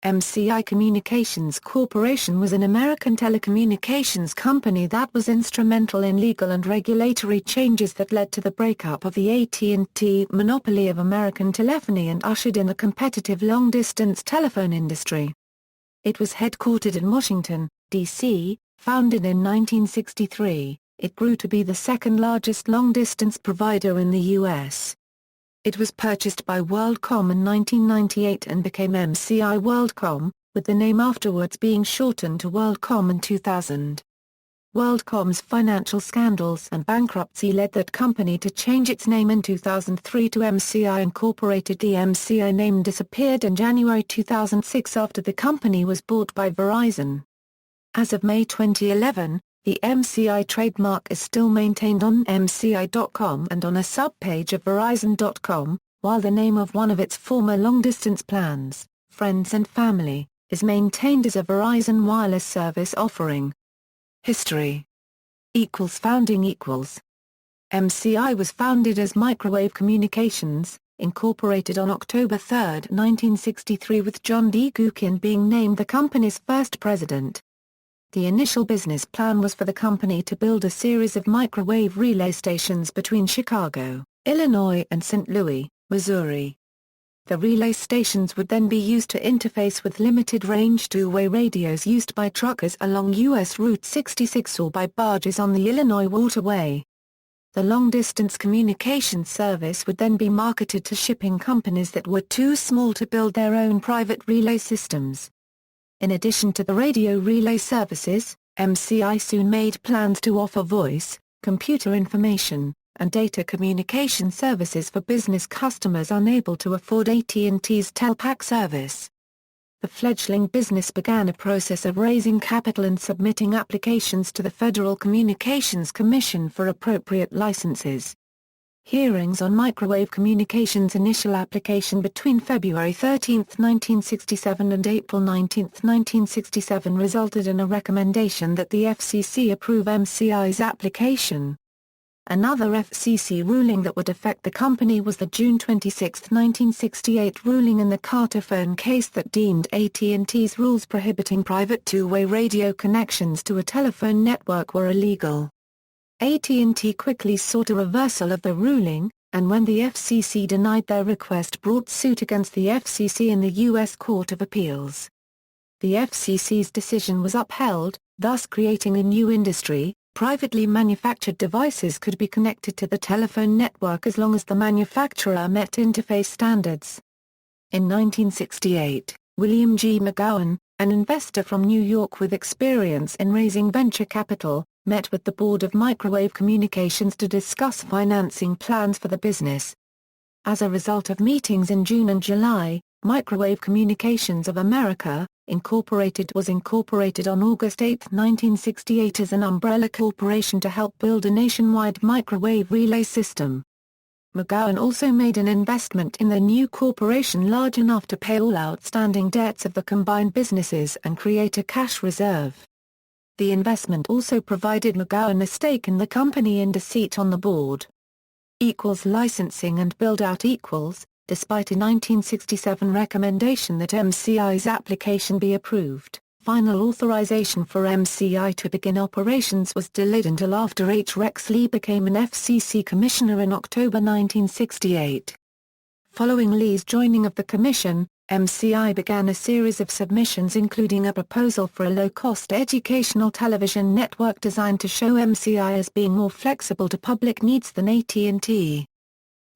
MCI Communications Corporation was an American telecommunications company that was instrumental in legal and regulatory changes that led to the breakup of the AT&T monopoly of American telephony and ushered in a competitive long-distance telephone industry. It was headquartered in Washington, D.C., founded in 1963. It grew to be the second-largest long-distance provider in the U.S. It was purchased by WorldCom in 1998 and became MCI WorldCom, with the name afterwards being shortened to WorldCom in 2000. WorldCom's financial scandals and bankruptcy led that company to change its name in 2003 to MCI Incorporated. The MCI name disappeared in January 2006 after the company was bought by Verizon. As of May 2011, the MCI trademark is still maintained on MCI.com and on a subpage of Verizon.com, while the name of one of its former long-distance plans, Friends and Family, is maintained as a Verizon Wireless service offering. History. Founding. MCI was founded as Microwave Communications, Incorporated on October 3, 1963, with John D. Gookin being named the company's first president. The initial business plan was for the company to build a series of microwave relay stations between Chicago, Illinois and St. Louis, Missouri. The relay stations would then be used to interface with limited-range two-way radios used by truckers along U.S. Route 66 or by barges on the Illinois Waterway. The long-distance communications service would then be marketed to shipping companies that were too small to build their own private relay systems. In addition to the radio relay services, MCI soon made plans to offer voice, computer information, and data communication services for business customers unable to afford AT&T's Telpac service. The fledgling business began a process of raising capital and submitting applications to the Federal Communications Commission for appropriate licenses. Hearings on microwave communications' initial application between February 13, 1967 and April 19, 1967 resulted in a recommendation that the FCC approve MCI's application. Another FCC ruling that would affect the company was the June 26, 1968 ruling in the Carter phone case that deemed AT&T's rules prohibiting private two-way radio connections to a telephone network were illegal. AT&T quickly sought a reversal of the ruling, and when the FCC denied their request, brought suit against the FCC in the U.S. Court of Appeals. The FCC's decision was upheld, thus creating a new industry. Privately manufactured devices could be connected to the telephone network as long as the manufacturer met interface standards. In 1968, William G. McGowan, an investor from New York with experience in raising venture capital, met with the board of Microwave Communications to discuss financing plans for the business. As a result of meetings in June and July, Microwave Communications of America, Incorporated was incorporated on August 8, 1968 as an umbrella corporation to help build a nationwide microwave relay system. McGowan also made an investment in the new corporation large enough to pay all outstanding debts of the combined businesses and create a cash reserve. The investment also provided McGowan a stake in the company and a seat on the board. Licensing and build-out. Despite a 1967 recommendation that MCI's application be approved, final authorization for MCI to begin operations was delayed until after H. Rex Lee became an FCC commissioner in October 1968. Following Lee's joining of the commission, MCI began a series of submissions including a proposal for a low-cost educational television network designed to show MCI as being more flexible to public needs than AT&T.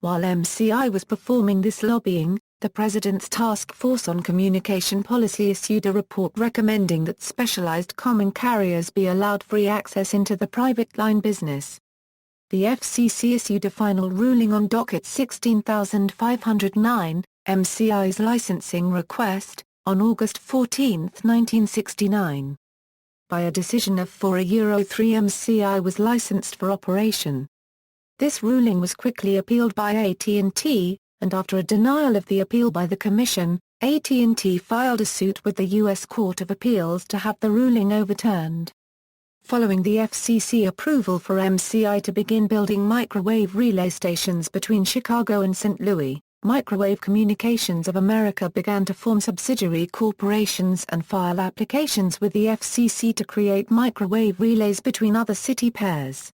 While MCI was performing this lobbying, the President's Task Force on Communication Policy issued a report recommending that specialized common carriers be allowed free access into the private line business. The FCC issued a final ruling on docket 16509, MCI's licensing request, on August 14, 1969. By a decision of 4-3 MCI was licensed for operation. This ruling was quickly appealed by AT&T, and after a denial of the appeal by the Commission, AT&T filed a suit with the U.S. Court of Appeals to have the ruling overturned. Following the FCC approval for MCI to begin building microwave relay stations between Chicago and St. Louis, Microwave Communications of America began to form subsidiary corporations and file applications with the FCC to create microwave relays between other city pairs.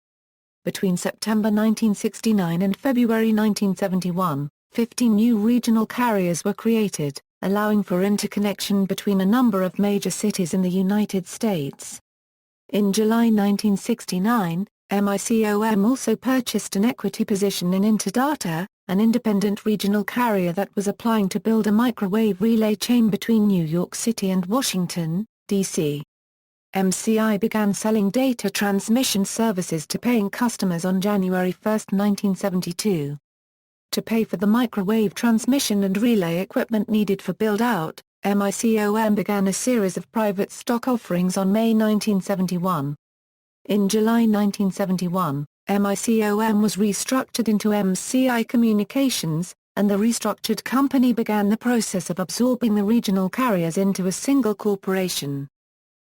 Between September 1969 and February 1971, 15 new regional carriers were created, allowing for interconnection between a number of major cities in the United States. In July 1969, MICOM also purchased an equity position in Interdata, an independent regional carrier that was applying to build a microwave relay chain between New York City and Washington, D.C. MCI began selling data transmission services to paying customers on January 1, 1972. To pay for the microwave transmission and relay equipment needed for build-out, MICOM began a series of private stock offerings on May 1971. In July 1971, MICOM was restructured into MCI Communications, and the restructured company began the process of absorbing the regional carriers into a single corporation.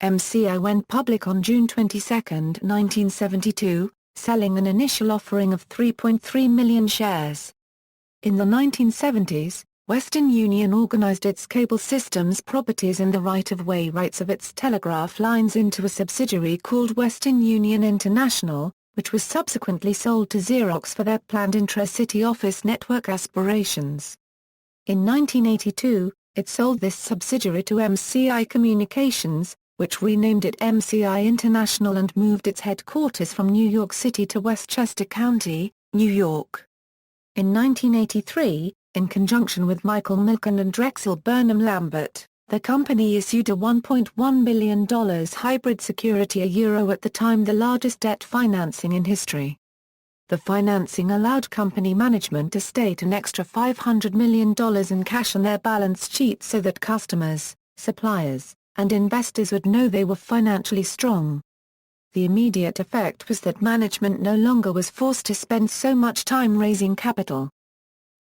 MCI went public on June 22, 1972, selling an initial offering of 3.3 million shares. In the 1970s, Western Union organized its cable systems properties and the right-of-way rights of its telegraph lines into a subsidiary called Western Union International, which was subsequently sold to Xerox for their planned intra-city office network aspirations. In 1982, it sold this subsidiary to MCI Communications, which renamed it MCI International and moved its headquarters from New York City to Westchester County, New York. In 1983, in conjunction with Michael Milken and Drexel Burnham Lambert, the company issued a $1.1 billion hybrid security, a at the time the largest debt financing in history. The financing allowed company management to state an extra $500 million in cash on their balance sheet so that customers, suppliers, and investors would know they were financially strong. The immediate effect was that management no longer was forced to spend so much time raising capital.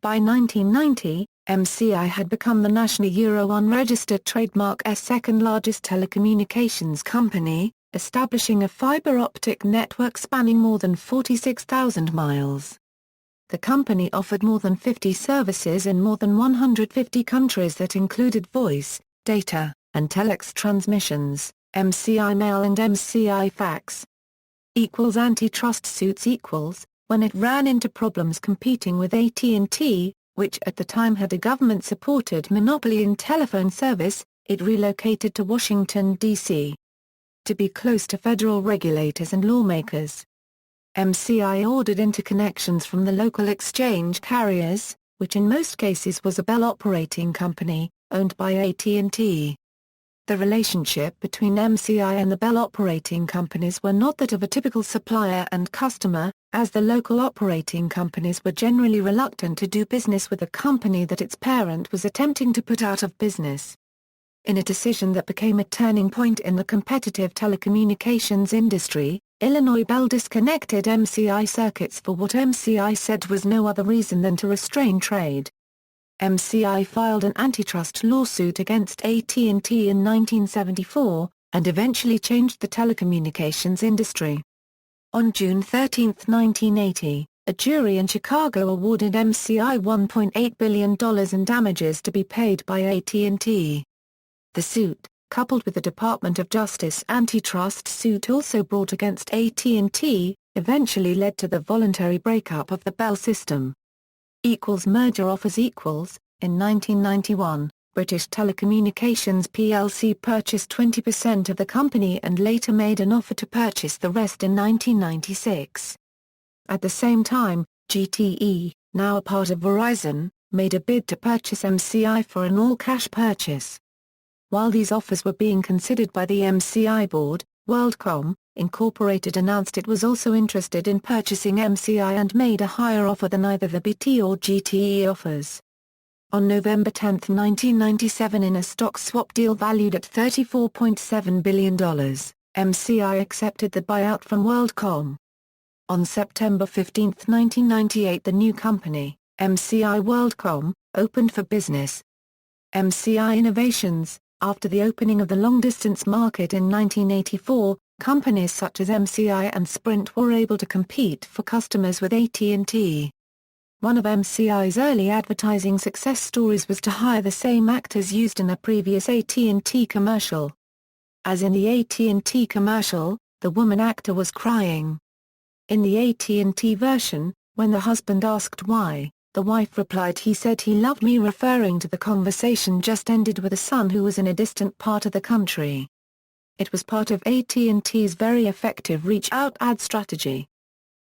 By 1990, MCI had become the nationally unregistered trademark's second-largest telecommunications company, establishing a fiber optic network spanning more than 46,000 miles. The company offered more than 50 services in more than 150 countries that included voice, data, and telex transmissions, MCI Mail and MCI Fax. Antitrust suits when it ran into problems competing with AT&T, which at the time had a government-supported monopoly in telephone service, it relocated to Washington, D.C. to be close to federal regulators and lawmakers. MCI ordered interconnections from the local exchange carriers, which in most cases was a Bell operating company, owned by AT&T. The relationship between MCI and the Bell operating companies were not that of a typical supplier and customer, as the local operating companies were generally reluctant to do business with a company that its parent was attempting to put out of business. In a decision that became a turning point in the competitive telecommunications industry, Illinois Bell disconnected MCI circuits for what MCI said was no other reason than to restrain trade. MCI filed an antitrust lawsuit against AT&T in 1974, and eventually changed the telecommunications industry. On June 13, 1980, a jury in Chicago awarded MCI $1.8 billion in damages to be paid by AT&T. The suit, coupled with the Department of Justice antitrust suit also brought against AT&T, eventually led to the voluntary breakup of the Bell system. Merger offers In 1991, British Telecommunications plc purchased 20% of the company and later made an offer to purchase the rest in 1996. At the same time, GTE, now a part of Verizon, made a bid to purchase MCI for an all-cash purchase. While these offers were being considered by the MCI board, WorldCom, Incorporated announced it was also interested in purchasing MCI and made a higher offer than either the BT or GTE offers. On November 10, 1997, in a stock swap deal valued at $34.7 billion, MCI accepted the buyout from WorldCom. On September 15, 1998, the new company, MCI WorldCom, opened for business. MCI Innovations. After the opening of the long-distance market in 1984, companies such as MCI and Sprint were able to compete for customers with AT&T. One of MCI's early advertising success stories was to hire the same actors used in a previous AT&T commercial. As in the AT&T commercial, the woman actor was crying. In the AT&T version, when the husband asked why, the wife replied he said he loved me, referring to the conversation just ended with a son who was in a distant part of the country. It was part of AT&T's very effective reach-out ad strategy.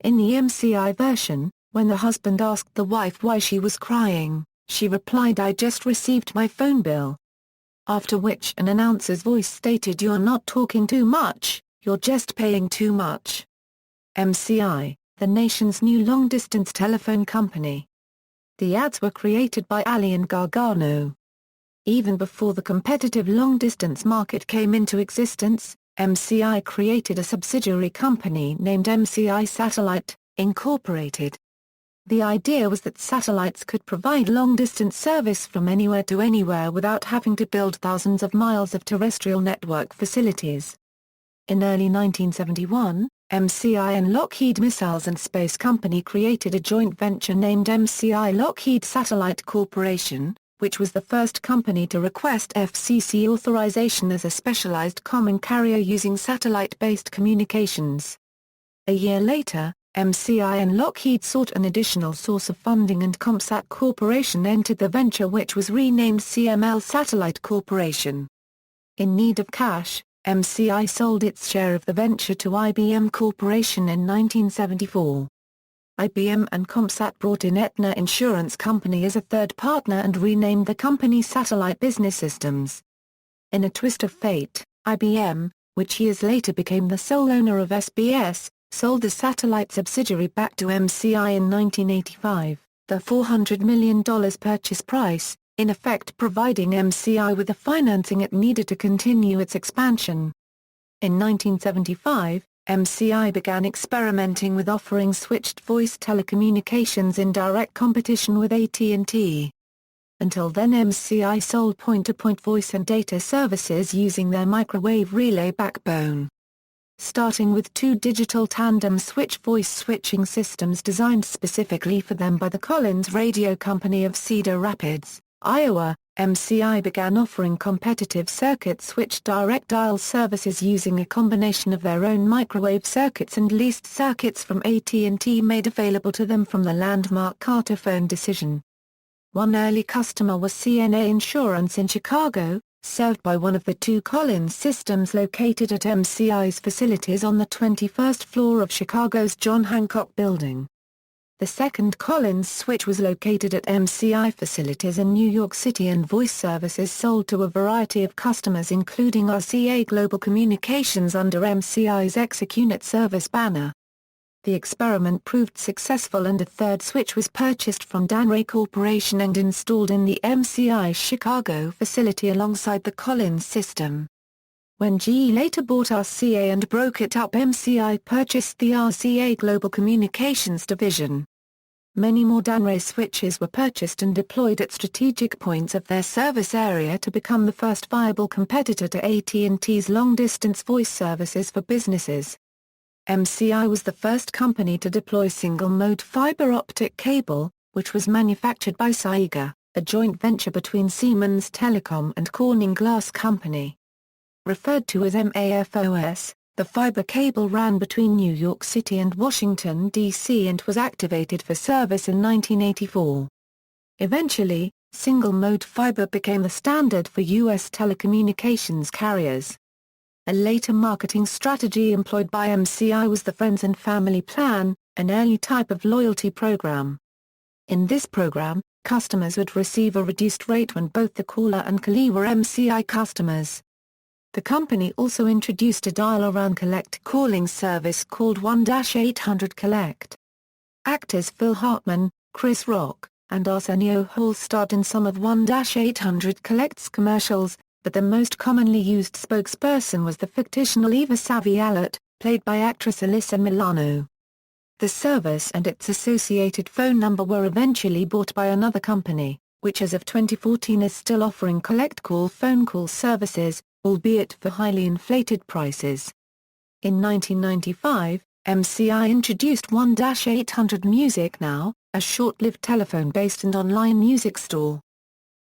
In the MCI version, when the husband asked the wife why she was crying, she replied, "I just received my phone bill." After which an announcer's voice stated, "You're not talking too much, you're just paying too much." MCI, the nation's new long-distance telephone company. The ads were created by Ali and Gargano. Even before the competitive long-distance market came into existence, MCI created a subsidiary company named MCI Satellite, Incorporated. The idea was that satellites could provide long-distance service from anywhere to anywhere without having to build thousands of miles of terrestrial network facilities. In early 1971, MCI and Lockheed Missiles and Space Company created a joint venture named MCI Lockheed Satellite Corporation, which was the first company to request FCC authorization as a specialized common carrier using satellite-based communications. A year later, MCI and Lockheed sought an additional source of funding and ComSat Corporation entered the venture, which was renamed CML Satellite Corporation. In need of cash, MCI sold its share of the venture to IBM Corporation in 1974. IBM and ComSat brought in Aetna Insurance Company as a third partner and renamed the company Satellite Business Systems. In a twist of fate, IBM, which years later became the sole owner of SBS, sold the satellite subsidiary back to MCI in 1985, the $400 million purchase price, in effect providing MCI with the financing it needed to continue its expansion. In 1975, MCI began experimenting with offering switched voice telecommunications in direct competition with AT&T. Until then, MCI sold point-to-point voice and data services using their microwave relay backbone. Starting with two digital tandem switch voice switching systems designed specifically for them by the Collins Radio Company of Cedar Rapids, Iowa, MCI began offering competitive circuit switch direct dial services using a combination of their own microwave circuits and leased circuits from AT&T made available to them from the landmark Carterphone decision. One early customer was CNA Insurance in Chicago, served by one of the two Collins systems located at MCI's facilities on the 21st floor of Chicago's John Hancock Building. The second Collins switch was located at MCI facilities in New York City, and voice services sold to a variety of customers including RCA Global Communications under MCI's ExecuNet service banner. The experiment proved successful and a third switch was purchased from Danray Corporation and installed in the MCI Chicago facility alongside the Collins system. When GE later bought RCA and broke it up, MCI purchased the RCA Global Communications division. Many more Danray switches were purchased and deployed at strategic points of their service area to become the first viable competitor to AT&T's long-distance voice services for businesses. MCI was the first company to deploy single-mode fiber optic cable, which was manufactured by Saiga, a joint venture between Siemens Telecom and Corning Glass Company. Referred to as MAFOS, the fiber cable ran between New York City and Washington, D.C. and was activated for service in 1984. Eventually, single-mode fiber became the standard for U.S. telecommunications carriers. A later marketing strategy employed by MCI was the Friends and Family Plan, an early type of loyalty program. In this program, customers would receive a reduced rate when both the caller and callee were MCI customers. The company also introduced a dial-around collect calling service called 1-800 Collect. Actors Phil Hartman, Chris Rock, and Arsenio Hall starred in some of 1-800 Collect's commercials, but the most commonly used spokesperson was the fictional Eva Savialot, played by actress Alyssa Milano. The service and its associated phone number were eventually bought by another company, which as of 2014 is still offering collect call phone call services, albeit for highly inflated prices. In 1995, MCI introduced 1-800 Music Now, a short-lived telephone-based and online music store.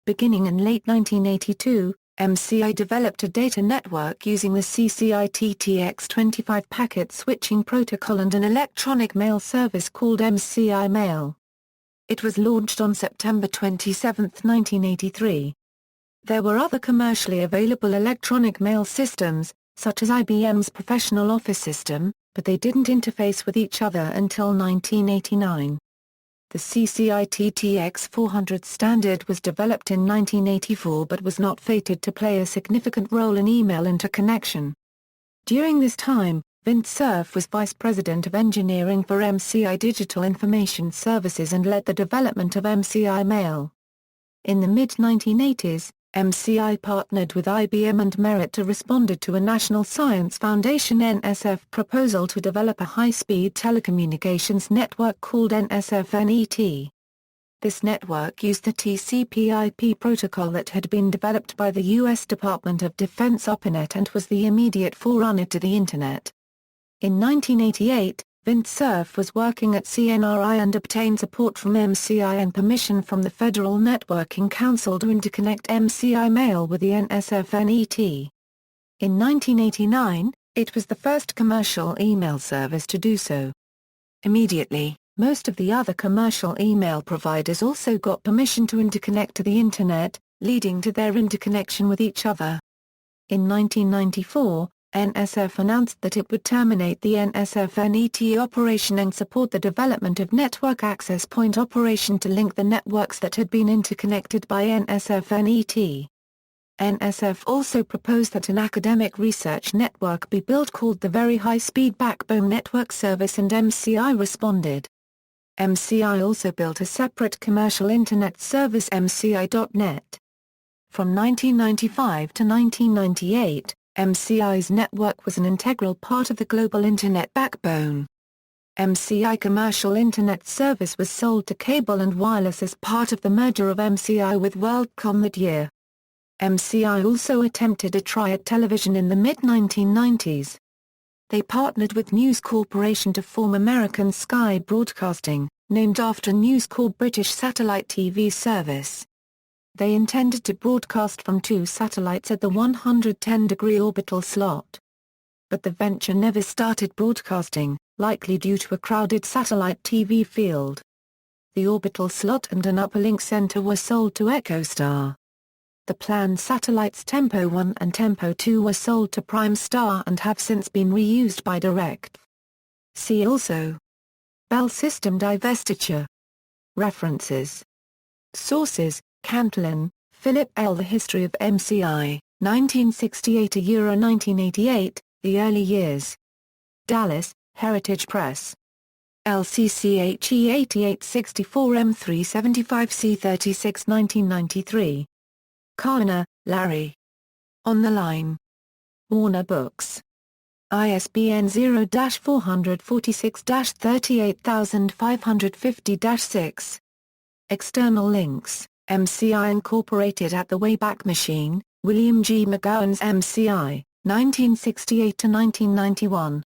Beginning in late 1982, MCI developed a data network using the CCI-TTX25 packet switching protocol and an electronic mail service called MCI Mail. It was launched on September 27, 1983. There were other commercially available electronic mail systems, such as IBM's Professional Office System, but they didn't interface with each other until 1989. The CCI-TTX400 standard was developed in 1984 but was not fated to play a significant role in email interconnection. During this time, Vint Cerf was Vice President of Engineering for MCI Digital Information Services and led the development of MCI Mail. In the mid-1980s, MCI partnered with IBM and Merit to respond to a National Science Foundation (NSF) proposal to develop a high-speed telecommunications network called NSF-NET. This network used the TCP/IP protocol that had been developed by the U.S. Department of Defense ARPANET and was the immediate forerunner to the Internet. In 1988, Vint Cerf was working at CNRI and obtained support from MCI and permission from the Federal Networking Council to interconnect MCI Mail with the NSF-NET. In 1989, it was the first commercial email service to do so. Immediately, most of the other commercial email providers also got permission to interconnect to the Internet, leading to their interconnection with each other. In 1994, NSF announced that it would terminate the NSF-NET operation and support the development of network access point operation to link the networks that had been interconnected by NSF-NET. NSF also proposed that an academic research network be built called the Very High Speed Backbone Network Service and MCI responded. MCI also built a separate commercial Internet service MCI.net. From 1995 to 1998, MCI's network was an integral part of the global Internet backbone. MCI Commercial Internet Service was sold to Cable and Wireless as part of the merger of MCI with WorldCom that year. MCI also attempted a try at television in the mid-1990s. They partnered with News Corporation to form American Sky Broadcasting, named after News Corp British satellite TV service. They intended to broadcast from 2 satellites at the 110-degree orbital slot. But the venture never started broadcasting, likely due to a crowded satellite TV field. The orbital slot and an uplink center were sold to EchoStar. The planned satellites Tempo 1 and Tempo 2 were sold to Primestar and have since been reused by Direct. See also: Bell System divestiture. References. Sources: Cantillon, Philip L. The History of MCI, 1968–1988, The Early Years. Dallas, Heritage Press. LCCHE 8864 M375 C36 1993. Kahner, Larry. On the Line. Warner Books. ISBN 0-446-38550-6. External links: MCI Incorporated at the Wayback Machine, William G. McGowan's MCI, 1968–1991.